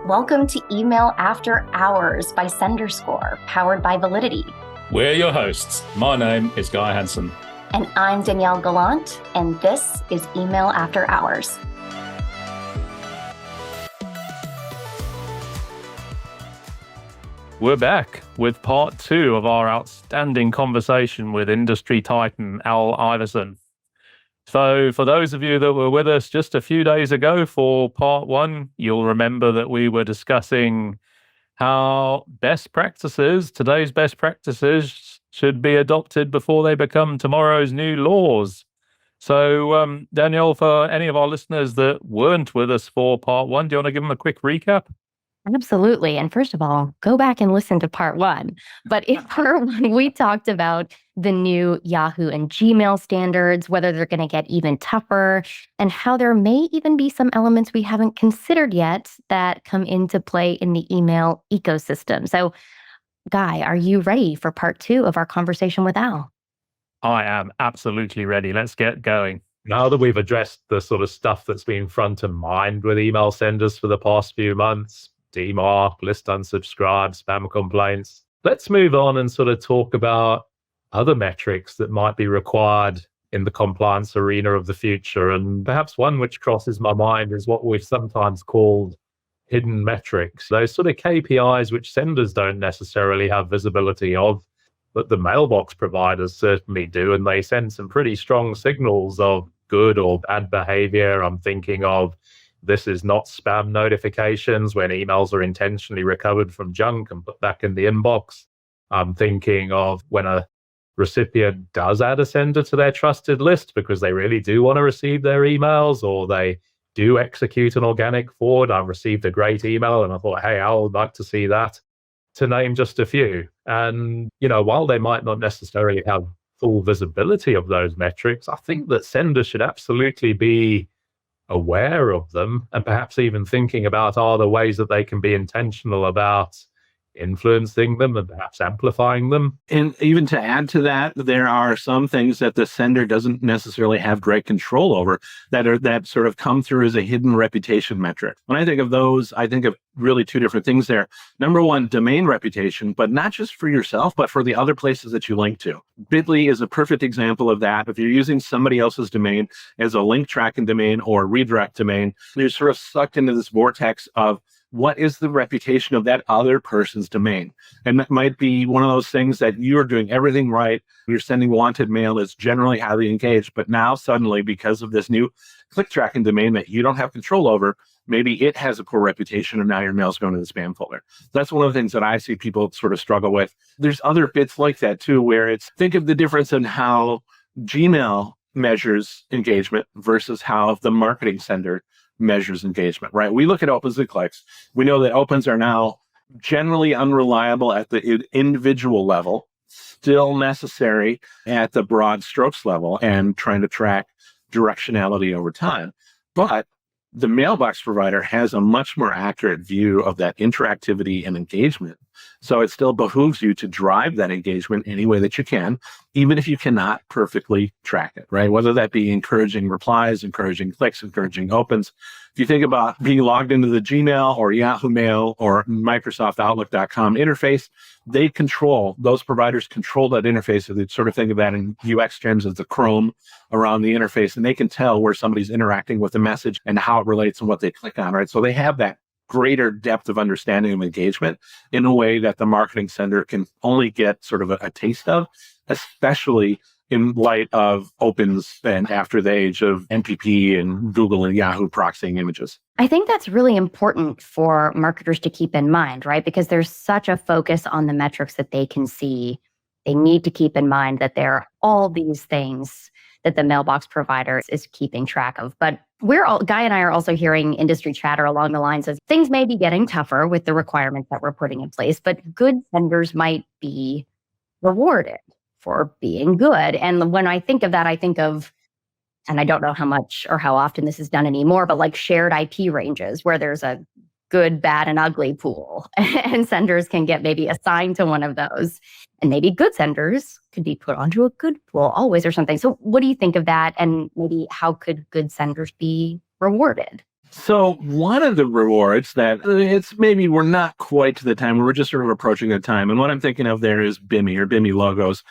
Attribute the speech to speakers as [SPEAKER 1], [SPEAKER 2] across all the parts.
[SPEAKER 1] Welcome to Email After Hours by SenderScore, powered by Validity.
[SPEAKER 2] We're your hosts. My name is Guy Hansen.
[SPEAKER 1] And I'm Danielle Gallant, and this is Email After Hours.
[SPEAKER 2] We're back with part 2 of our outstanding conversation with industry titan Al Iverson. So for those of you that were with us just a few days ago for part 1, you'll remember that we were discussing how today's best practices should be adopted before they become tomorrow's new laws. So Danielle, for any of our listeners that weren't with us for part 1, do you want to give them a quick recap?
[SPEAKER 1] Absolutely. And first of all, go back and listen to part 1. But in part 1, we talked about the new Yahoo and Gmail standards, whether they're going to get even tougher, and how there may even be some elements we haven't considered yet that come into play in the email ecosystem. So, Guy, are you ready for part 2 of our conversation with Al?
[SPEAKER 2] I am absolutely ready. Let's get going. Now that we've addressed the sort of stuff that's been front of mind with email senders for the past few months, DMARC, list unsubscribe, spam complaints, let's move on and sort of talk about other metrics that might be required in the compliance arena of the future. And perhaps one which crosses my mind is what we've sometimes called hidden metrics. Those sort of KPIs which senders don't necessarily have visibility of, but the mailbox providers certainly do. And they send some pretty strong signals of good or bad behavior. I'm thinking of this is not spam notifications when emails are intentionally recovered from junk and put back in the inbox. I'm thinking of when a recipient does add a sender to their trusted list because they really do want to receive their emails, or they do execute an organic forward. I received a great email and I thought, hey, I would like to see that, to name just a few. And, while they might not necessarily have full visibility of those metrics, I think that senders should absolutely be aware of them, and perhaps even thinking about are there ways that they can be intentional about influencing them and perhaps amplifying them.
[SPEAKER 3] And even to add to that, there are some things that the sender doesn't necessarily have great control over that sort of come through as a hidden reputation metric. When I think of those, I think of really two different things there. Number one, domain reputation, but not just for yourself, but for the other places that you link to. Bitly is a perfect example of that. If you're using somebody else's domain as a link tracking domain or a redirect domain, you're sort of sucked into this vortex of what is the reputation of that other person's domain? And that might be one of those things that you're doing everything right. You're sending wanted mail, it's generally highly engaged. But now suddenly, because of this new click tracking domain that you don't have control over, maybe it has a poor reputation and now your mail's going to the spam folder. That's one of the things that I see people sort of struggle with. There's other bits like that too, where think of the difference in how Gmail measures engagement versus how the marketing sender measures engagement, right? We look at opens and clicks. We know that opens are now generally unreliable at the individual level, still necessary at the broad strokes level and trying to track directionality over time. But the mailbox provider has a much more accurate view of that interactivity and engagement. So it still behooves you to drive that engagement any way that you can, even if you cannot perfectly track it, right? Whether that be encouraging replies, encouraging clicks, encouraging opens. If you think about being logged into the Gmail or Yahoo Mail or Microsoft Outlook.com interface, those providers control that interface. So they sort of think of that in UX terms as the Chrome around the interface, and they can tell where somebody's interacting with the message and how it relates and what they click on, right? So they have that greater depth of understanding of engagement in a way that the marketing sender can only get sort of a taste of, especially in light of opens and after the age of NPP and Google and Yahoo proxying images.
[SPEAKER 1] I think that's really important for marketers to keep in mind, right? Because there's such a focus on the metrics that they can see. They need to keep in mind that there are all these things that the mailbox provider is keeping track of. But Guy and I are also hearing industry chatter along the lines of things may be getting tougher with the requirements that we're putting in place, but good senders might be rewarded for being good. And when I think of that, I think of, and I don't know how much or how often this is done anymore, but like shared IP ranges where there's a good, bad, and ugly pool. And senders can get maybe assigned to one of those. And maybe good senders could be put onto a good pool always or something. So what do you think of that? And maybe how could good senders be rewarded?
[SPEAKER 3] So one of the rewards that it's maybe we're not quite to the time, we're just sort of approaching the time. And what I'm thinking of there is BIMI or BIMI logos,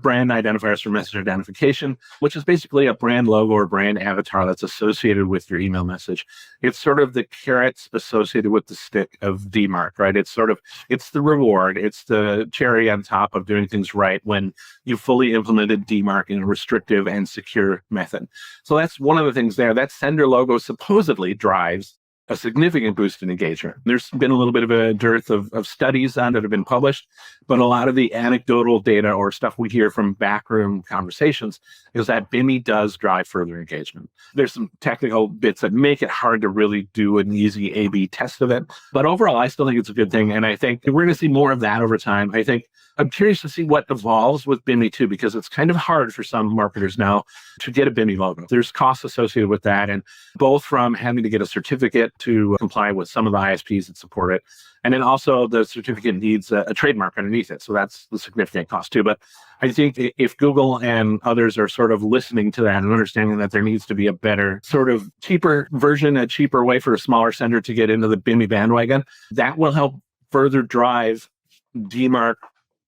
[SPEAKER 3] brand identifiers for message identification, which is basically a brand logo or brand avatar that's associated with your email message. It's sort of the carrots associated with the stick of DMARC, right? It's the reward. It's the cherry on top of doing things right when you fully implemented DMARC in a restrictive and secure method. So that's one of the things there. That sender logo supposedly drives a significant boost in engagement. There's been a little bit of a dearth of studies on that have been published, but a lot of the anecdotal data or stuff we hear from backroom conversations is that BIMI does drive further engagement. There's some technical bits that make it hard to really do an easy A/B test of it, but overall, I still think it's a good thing, and I think we're going to see more of that over time. I think I'm curious to see what evolves with BIMI too, because it's kind of hard for some marketers now to get a BIMI logo. There's costs associated with that, and both from having to get a certificate to comply with some of the ISPs that support it, and then also the certificate needs a trademark underneath it. So that's the significant cost too. But I think if Google and others are sort of listening to that and understanding that there needs to be a better sort of cheaper version, a cheaper way for a smaller sender to get into the BIMI bandwagon, that will help further drive DMARC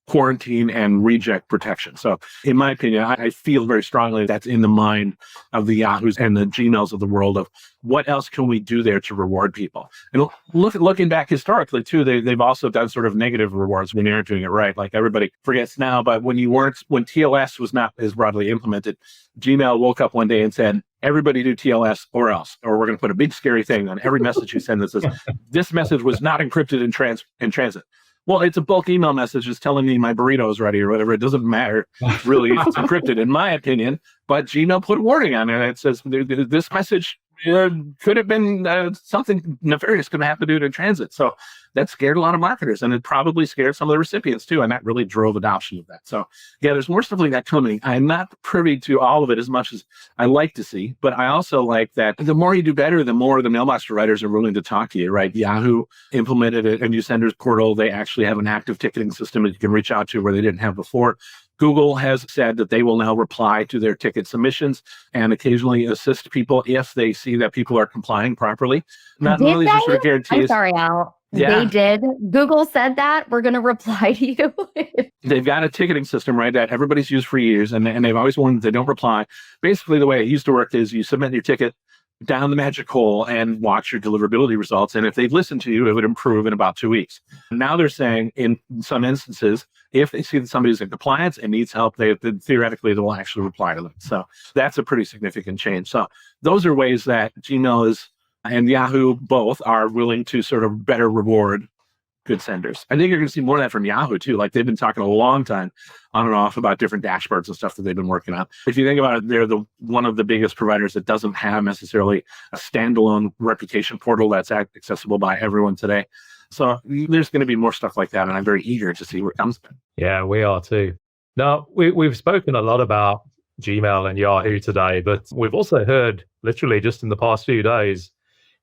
[SPEAKER 3] quarantine and reject protection. So in my opinion, I feel very strongly that's in the mind of the Yahoos and the Gmails of the world of what else can we do there to reward people? And looking back historically too, they've also done sort of negative rewards when you're doing it right. Like everybody forgets now, but when TLS was not as broadly implemented, Gmail woke up one day and said, everybody do TLS or else, or we're going to put a big scary thing on every message you send that says, this message was not encrypted in transit. Well, it's a bulk email message just telling me my burrito is ready or whatever. It doesn't matter really if it's encrypted, in my opinion. But Gmail put a warning on it. It says this message could have been something nefarious could have to do in transit. So that scared a lot of marketers, and it probably scared some of the recipients too. And that really drove adoption of that. So yeah, there's more stuff like that coming. I'm not privy to all of it as much as I like to see, but I also like that the more you do better, the more the mailbox providers are willing to talk to you, right? Yahoo implemented a new senders portal. They actually have an active ticketing system that you can reach out to where they didn't have before. Google has said that they will now reply to their ticket submissions and occasionally assist people if they see that people are complying properly. Not only is sort of guarantees.
[SPEAKER 1] I'm sorry, Al.
[SPEAKER 3] Yeah.
[SPEAKER 1] They did. Google said that. We're going to reply to you.
[SPEAKER 3] They've got a ticketing system, right, that everybody's used for years, and they've always warned they don't reply. Basically, the way it used to work is you submit your ticket down the magic hole and watch your deliverability results. And if they've listened to you, it would improve in about 2 weeks. Now they're saying in some instances, if they see that somebody's in compliance and needs help, theoretically, they will actually reply to them. So that's a pretty significant change. So those are ways that Gmail and Yahoo both are willing to sort of better reward good senders. I think you're going to see more of that from Yahoo too. Like they've been talking a long time on and off about different dashboards and stuff that they've been working on. If you think about it, they're one of the biggest providers that doesn't have necessarily a standalone reputation portal that's accessible by everyone today. So there's going to be more stuff like that, and I'm very eager to see where it comes from.
[SPEAKER 2] Yeah, we are too. Now, we've spoken a lot about Gmail and Yahoo today, but we've also heard literally just in the past few days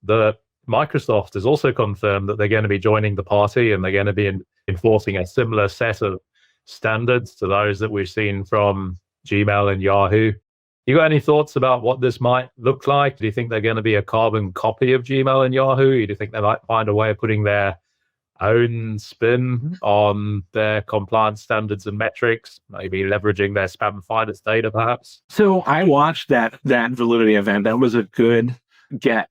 [SPEAKER 2] that Microsoft has also confirmed that they're going to be joining the party and they're going to be enforcing a similar set of standards to those that we've seen from Gmail and Yahoo. You got any thoughts about what this might look like? Do you think they're going to be a carbon copy of Gmail and Yahoo? Do you think they might find a way of putting their own spin on their compliance standards and metrics, maybe leveraging their spam finance data perhaps?
[SPEAKER 3] So I watched that Validity event. That was a good get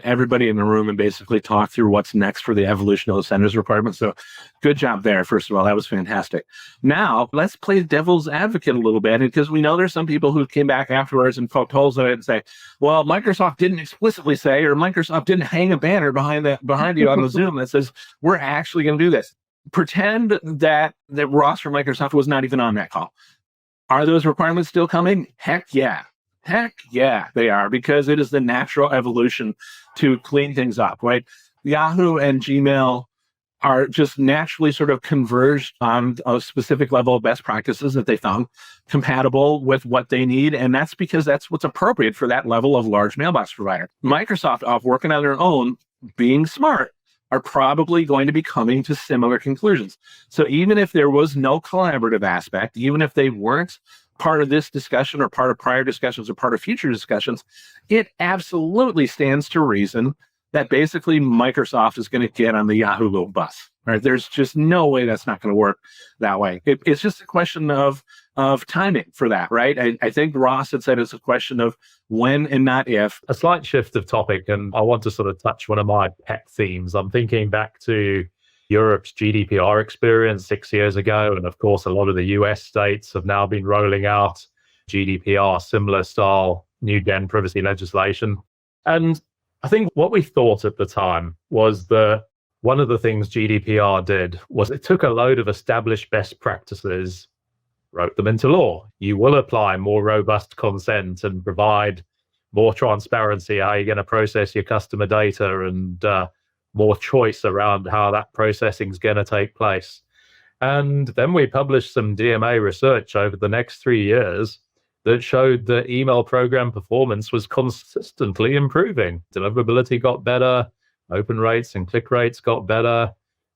[SPEAKER 3] everybody in the room and basically talk through what's next for the evolution of the senders requirements. So good job there. First of all, that was fantastic. Now let's play devil's advocate a little bit, because we know there's some people who came back afterwards and poked holes in it and say, well, Microsoft didn't explicitly say, or Microsoft didn't hang a banner behind you on the Zoom that says, we're actually going to do this. Pretend that Ross from Microsoft was not even on that call. Are those requirements still coming? Heck yeah. Heck yeah, they are, because it is the natural evolution to clean things up, right? Yahoo and Gmail are just naturally sort of converged on a specific level of best practices that they found compatible with what they need. And that's because that's what's appropriate for that level of large mailbox provider. Microsoft, off working on their own, being smart, are probably going to be coming to similar conclusions. So even if there was no collaborative aspect, even if they weren't part of this discussion or part of prior discussions or part of future discussions, it absolutely stands to reason that basically Microsoft is going to get on the Yahoo little bus. Right? There's just no way that's not going to work that way. It's just a question of timing for that, right? I think Ross had said it's a question of when and not if.
[SPEAKER 2] A slight shift of topic, and I want to sort of touch one of my pet themes. I'm thinking back to Europe's GDPR experience 6 years ago. And of course, a lot of the US states have now been rolling out GDPR, similar style, new gen privacy legislation. And I think what we thought at the time was that one of the things GDPR did was it took a load of established best practices, wrote them into law. You will apply more robust consent and provide more transparency, how you're going to process your customer data, and more choice around how that processing is going to take place. And then we published some DMA research over the next 3 years that showed that email program performance was consistently improving. Deliverability got better, open rates and click rates got better,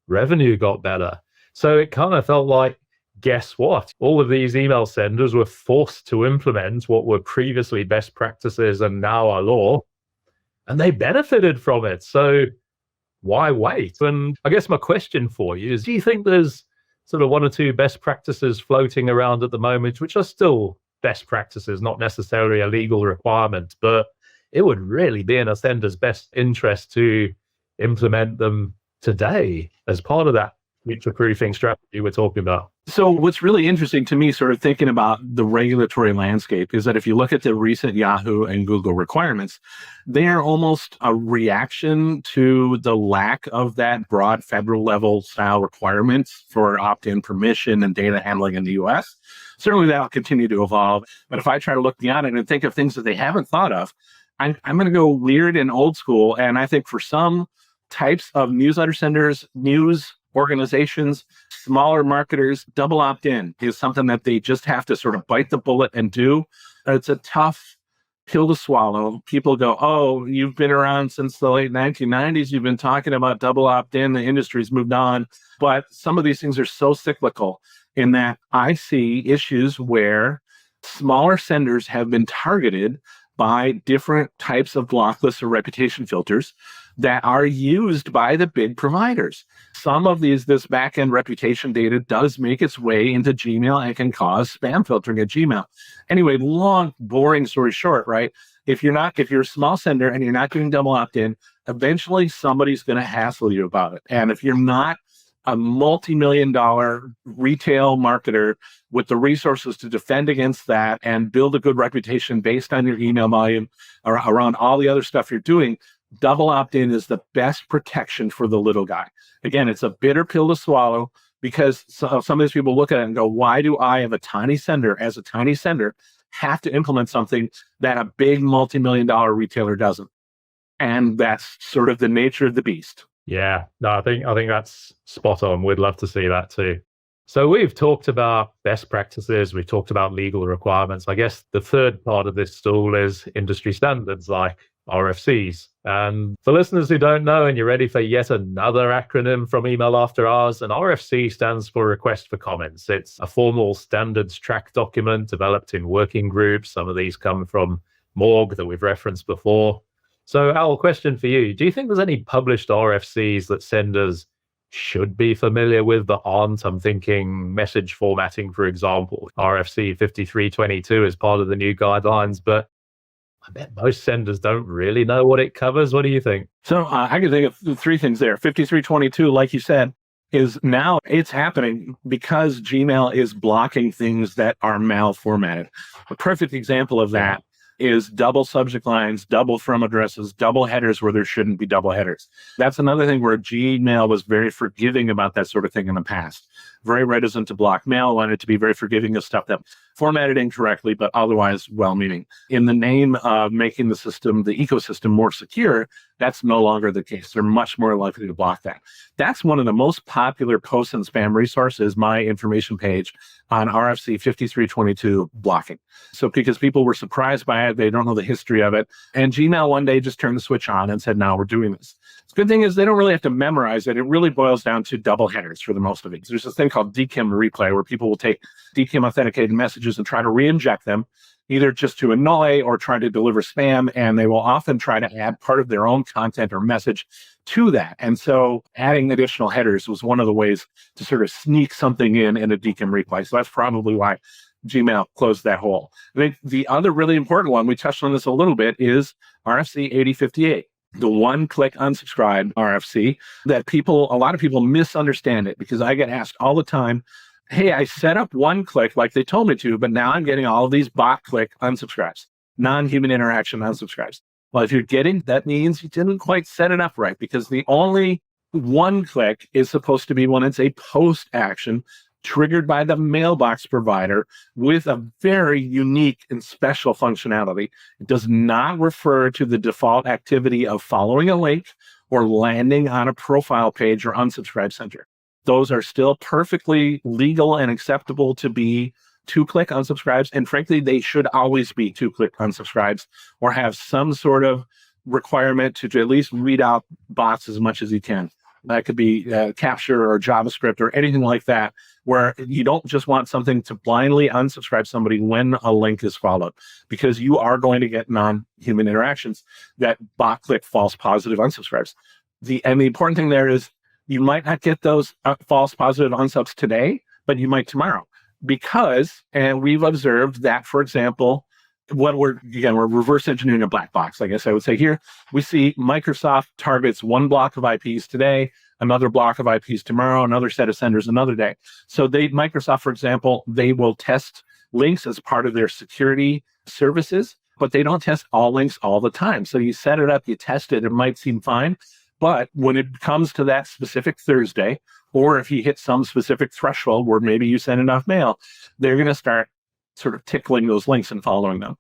[SPEAKER 2] revenue got better. So it kind of felt like, guess what? All of these email senders were forced to implement what were previously best practices and now are law, and they benefited from it. So why wait? And I guess my question for you is, do you think there's sort of one or two best practices floating around at the moment, which are still best practices, not necessarily a legal requirement, but it would really be in a sender's best interest to implement them today as part of that future-proofing strategy we're talking about?
[SPEAKER 3] So what's really interesting to me, sort of thinking about the regulatory landscape, is that if you look at the recent Yahoo and Google requirements, they are almost a reaction to the lack of that broad federal level style requirements for opt-in permission and data handling in the US. Certainly that'll continue to evolve. But if I try to look beyond it and think of things that they haven't thought of, I'm going to go weird and old school. And I think for some types of newsletter senders, news organizations, smaller marketers, double opt-in is something that they just have to sort of bite the bullet and do. It's a tough pill to swallow. People go, oh, you've been around since the late 1990s. You've been talking about double opt-in. The industry's moved on. But some of these things are so cyclical in that I see issues where smaller senders have been targeted by different types of block lists or reputation filters that are used by the big providers. Some of this back-end reputation data does make its way into Gmail and can cause spam filtering at Gmail. Anyway, long, boring story short, right? If you're a small sender and you're not doing double opt-in, eventually somebody's going to hassle you about it. And if you're not a multi-million-dollar retail marketer with the resources to defend against that and build a good reputation based on your email volume around all the other stuff you're doing, double opt-in is the best protection for the little guy. Again, it's a bitter pill to swallow because some of these people look at it and go, why do I, as a tiny sender, have to implement something that a big multi-million-dollar retailer doesn't? And that's sort of the nature of the beast.
[SPEAKER 2] Yeah, no, I think that's spot on. We'd love to see that too. So we've talked about best practices. We've talked about legal requirements. I guess the third part of this stool is industry standards like RFCs. And for listeners who don't know, and you're ready for yet another acronym from Email After Hours, an RFC stands for Request for Comments. It's a formal standards track document developed in working groups. Some of these come from Morg that we've referenced before. So Al, question for you. Do you think there's any published RFCs that senders should be familiar with that aren't? I'm thinking message formatting, for example. RFC 5322 is part of the new guidelines, but I bet most senders don't really know what it covers. What do you think?
[SPEAKER 3] So I can think of three things there. 5322, like you said, is now it's happening because Gmail is blocking things that are malformatted. A perfect example of that is double subject lines, double from addresses, double headers where there shouldn't be double headers. That's another thing where Gmail was very forgiving about that sort of thing in the past. Very reticent to block mail, wanted to be very forgiving of stuff that formatted incorrectly, but otherwise well-meaning. In the name of making the ecosystem more secure, that's no longer the case. They're much more likely to block that. That's one of the most popular posts and spam resources, my information page on RFC 5322 blocking. So because people were surprised by it, they don't know the history of it. And Gmail one day just turned the switch on and said, now we're doing this. The good thing is they don't really have to memorize it. It really boils down to double headers for the most of it. There's this thing called DKIM replay where people will take DKIM authenticated messages and try to re-inject them, either just to annoy or try to deliver spam. And they will often try to add part of their own content or message to that. And so adding additional headers was one of the ways to sort of sneak something in a DKIM replay. So that's probably why Gmail closed that hole. I think the other really important one, we touched on this a little bit, is RFC 8058. The one-click unsubscribe RFC that a lot of people misunderstand it, because I get asked all the time, hey, I set up one click like they told me to, but now I'm getting all of these bot click unsubscribes, non-human interaction unsubscribes. Well, if you're getting, that means you didn't quite set it up right, because the only one click is supposed to be when it's a post action triggered by the mailbox provider with a very unique and special functionality. It does not refer to the default activity of following a link or landing on a profile page or unsubscribe center. Those are still perfectly legal and acceptable to be two-click unsubscribes. And frankly, they should always be two-click unsubscribes, or have some sort of requirement to at least read out bots as much as you can. That could be Capture or JavaScript or anything like that, where you don't just want something to blindly unsubscribe somebody when a link is followed, because you are going to get non-human interactions that bot click false positive unsubscribes. And the important thing there is you might not get those false positive unsubs today, but you might tomorrow, because, and we've observed that, for example, we're reverse engineering a black box. I guess I would say here, we see Microsoft targets one block of IPs today, another block of IPs tomorrow, another set of senders another day. So Microsoft, for example, they will test links as part of their security services, but they don't test all links all the time. So you set it up, you test it, it might seem fine. But when it comes to that specific Thursday, or if you hit some specific threshold where maybe you send enough mail, they're going to start sort of tickling those links and following them.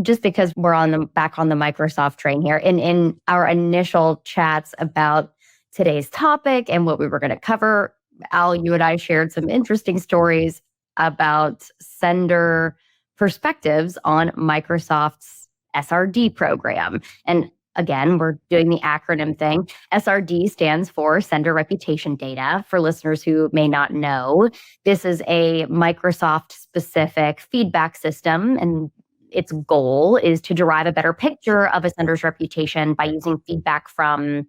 [SPEAKER 1] Just because we're back on the Microsoft train here, in our initial chats about today's topic and what we were going to cover, Al, you and I shared some interesting stories about sender perspectives on Microsoft's SRD program. And again, we're doing the acronym thing. SRD stands for Sender Reputation Data. For listeners who may not know, this is a Microsoft-specific feedback system, and its goal is to derive a better picture of a sender's reputation by using feedback from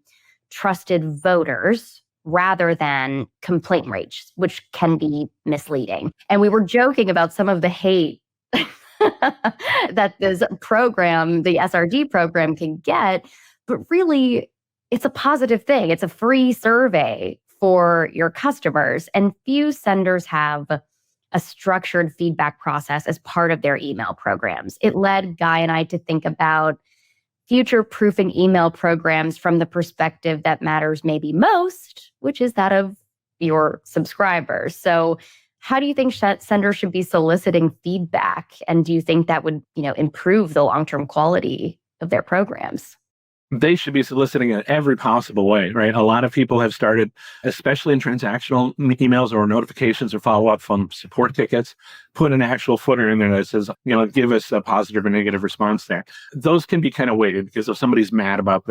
[SPEAKER 1] trusted voters rather than complaint rates, which can be misleading. And we were joking about some of the hate that this program, the SRD program, can get, but really it's a positive thing. It's a free survey for your customers, and few senders have a structured feedback process as part of their email programs. It led Guy and I to think about future-proofing email programs from the perspective that matters maybe most, which is that of your subscribers. So how do you think senders should be soliciting feedback? And do you think that would, improve the long-term quality of their programs?
[SPEAKER 3] They should be soliciting in every possible way, right? A lot of people have started, especially in transactional emails or notifications or follow-up from support tickets, put an actual footer in there that says, give us a positive or negative response there. Those can be kind of weighted, because if somebody's mad about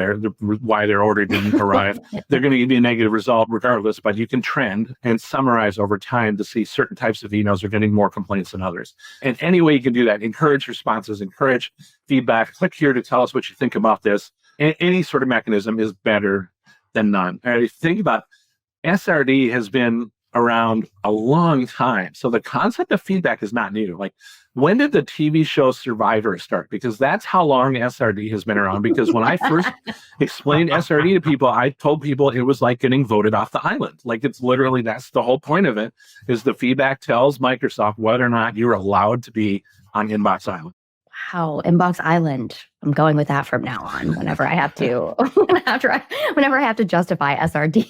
[SPEAKER 3] why their order didn't arrive, they're going to give you a negative result regardless, but you can trend and summarize over time to see certain types of emails are getting more complaints than others. And any way you can do that, encourage responses, encourage feedback, click here to tell us what you think about this. Any sort of mechanism is better than none. And think about SRD has been around a long time. So the concept of feedback is not new. Like, when did the TV show Survivor start? Because that's how long SRD has been around. Because when I first explained SRD to people, I told people it was like getting voted off the island. Like, it's literally, that's the whole point of it, is the feedback tells Microsoft whether or not you're allowed to be on Inbox Island.
[SPEAKER 1] Wow, Inbox Island. I'm going with that from now on. Whenever I have to, whenever I have to justify SRD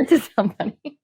[SPEAKER 1] to somebody.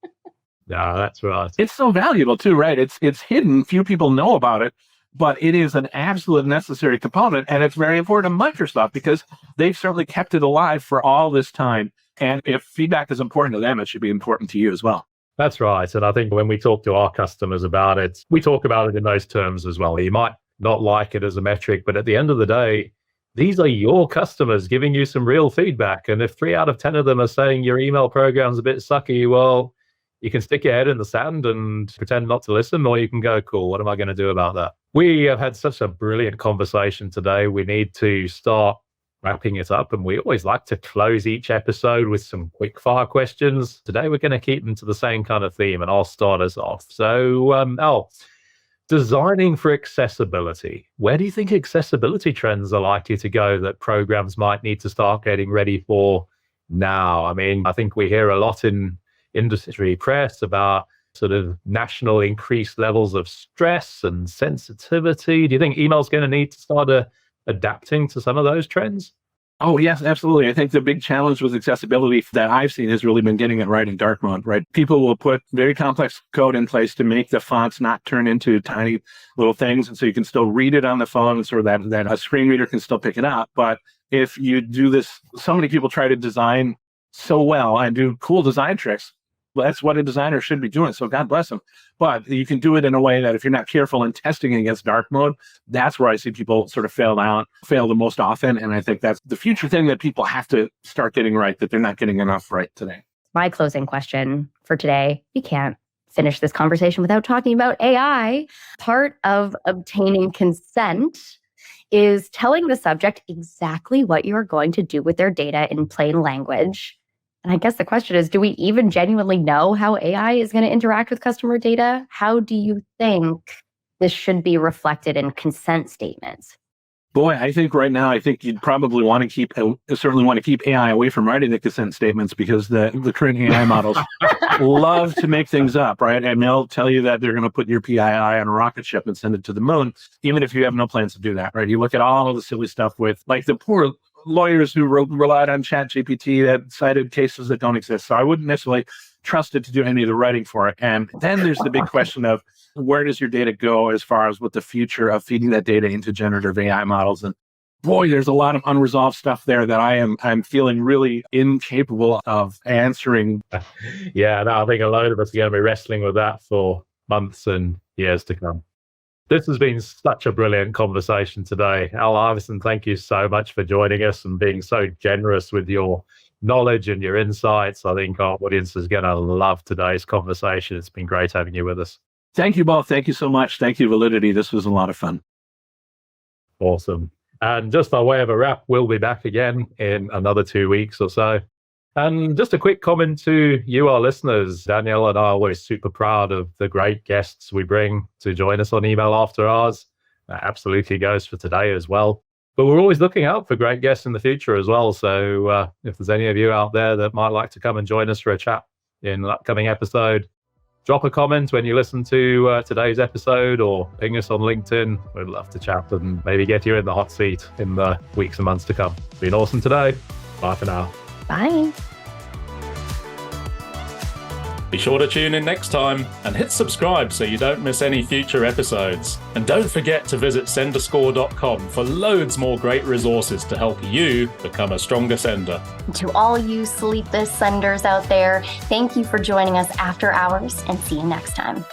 [SPEAKER 2] No, that's right.
[SPEAKER 3] It's so valuable too, right? It's hidden. Few people know about it, but it is an absolute necessary component, and it's very important to Microsoft because they've certainly kept it alive for all this time. And if feedback is important to them, it should be important to you as well.
[SPEAKER 2] That's right. And I think when we talk to our customers about it, we talk about it in those terms as well. You might not like it as a metric, but at the end of the day, these are your customers giving you some real feedback. And if 3 out of 10 of them are saying your email program's a bit sucky, well, you can stick your head in the sand and pretend not to listen, or you can go, cool, what am I going to do about that? We have had such a brilliant conversation today. We need to start wrapping it up. And we always like to close each episode with some quick fire questions. Today, we're going to keep them to the same kind of theme, and I'll start us off. So, Al, designing for accessibility. Where do you think accessibility trends are likely to go that programs might need to start getting ready for now? I mean, I think we hear a lot in industry press about sort of national increased levels of stress and sensitivity. Do you think email's going to need to start adapting to some of those trends?
[SPEAKER 3] Oh, yes, absolutely. I think the big challenge with accessibility that I've seen has really been getting it right in dark mode, right? People will put very complex code in place to make the fonts not turn into tiny little things. And so you can still read it on the phone, so that a screen reader can still pick it up. But if you do this, so many people try to design so well and do cool design tricks. Well, that's what a designer should be doing. So God bless them. But you can do it in a way that if you're not careful and testing against dark mode, that's where I see people sort of fail the most often. And I think that's the future thing that people have to start getting right, that they're not getting enough right today.
[SPEAKER 1] My closing question for today, we can't finish this conversation without talking about AI. Part of obtaining consent is telling the subject exactly what you're going to do with their data in plain language. And I guess the question is, do we even genuinely know how AI is going to interact with customer data? How do you think this should be reflected in consent statements?
[SPEAKER 3] Boy, I think right now, you'd probably want to certainly want to keep AI away from writing the consent statements, because the current AI models love to make things up, right? And they'll tell you that they're going to put your PII on a rocket ship and send it to the moon, even if you have no plans to do that, right? You look at all of the silly stuff with, like, the poor lawyers who relied on ChatGPT that cited cases that don't exist. So I wouldn't necessarily trust it to do any of the writing for it. And then there's the big question of, where does your data go as far as what the future of feeding that data into generative AI models? And boy, there's a lot of unresolved stuff there that I'm feeling really incapable of answering.
[SPEAKER 2] Yeah, no, I think a load of us are going to be wrestling with that for months and years to come. This has been such a brilliant conversation today. Al Iverson, thank you so much for joining us and being so generous with your knowledge and your insights. I think our audience is going to love today's conversation. It's been great having you with us.
[SPEAKER 3] Thank you both. Thank you so much. Thank you, Validity. This was a lot of fun.
[SPEAKER 2] Awesome. And just by way of a wrap, we'll be back again in another 2 weeks or so. And just a quick comment to you, our listeners. Danielle and I are always super proud of the great guests we bring to join us on Email After Hours. That absolutely goes for today as well. But we're always looking out for great guests in the future as well. So if there's any of you out there that might like to come and join us for a chat in an upcoming episode, drop a comment when you listen to today's episode, or ping us on LinkedIn. We'd love to chat and maybe get you in the hot seat in the weeks and months to come. Been awesome today. Bye for now.
[SPEAKER 1] Bye.
[SPEAKER 4] Be sure to tune in next time and hit subscribe so you don't miss any future episodes. And don't forget to visit senderscore.com for loads more great resources to help you become a stronger sender.
[SPEAKER 5] To all you sleepless senders out there, thank you for joining us after hours, and see you next time.